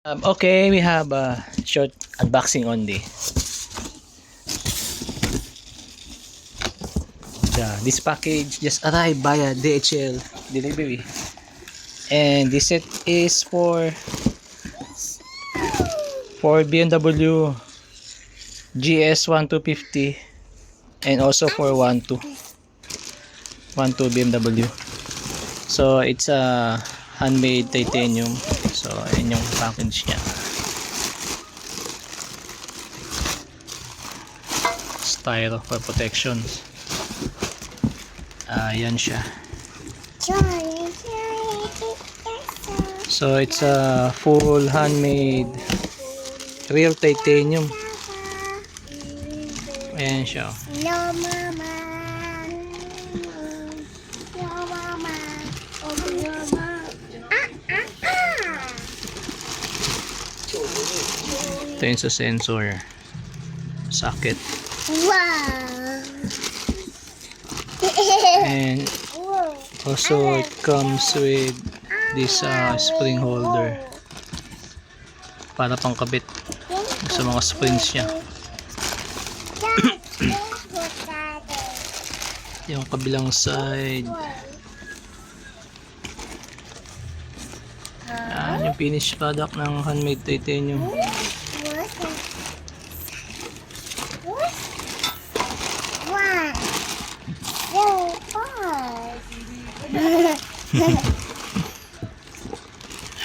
Okay, we have a short unboxing only. This package just arrived via DHL delivery, and this set is for BMW GS 1250 and also for 12 BMW. So it's a handmade titanium. So ayan yung package niya. Styro for protection. Ayan siya. So it's a full handmade real titanium. Ayan siya. No mama. No mama. Oh mama. Ito yung sa sensor socket. Wow. And also it comes with this spring holder para pangkabit sa mga springs niya. Yung kabilang side, yan yung finished product ng handmade titanium.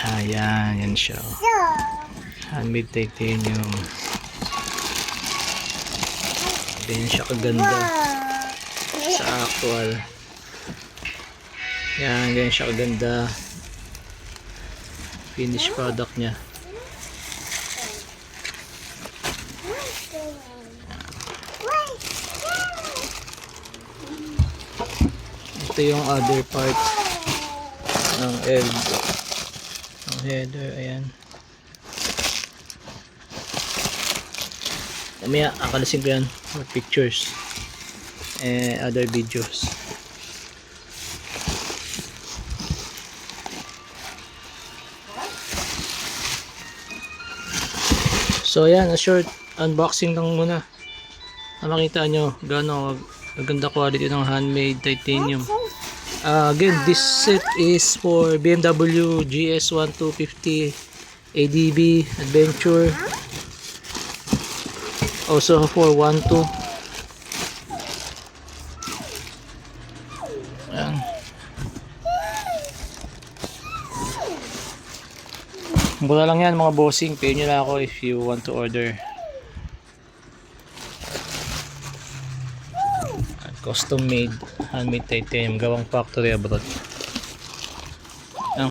Ayan, yan siya. Handmade titanium. Ganyan siya kaganda sa actual. Yan, ganyan siya kaganda. Finished product niya. Ito yung other part ng elbow, ng header. Ayan. Mamaya akalasin ko yan for pictures and other videos. So yan, a short unboxing lang muna. Makita nyo gaano maganda quality ng handmade titanium. Again, this set is for BMW GS 1250 ADB Adventure, also for 12. Ayan. Mura lang yan mga bossing, pay nyo lang ako if you want to order. Custom made handmade titanium gawang factory abroad.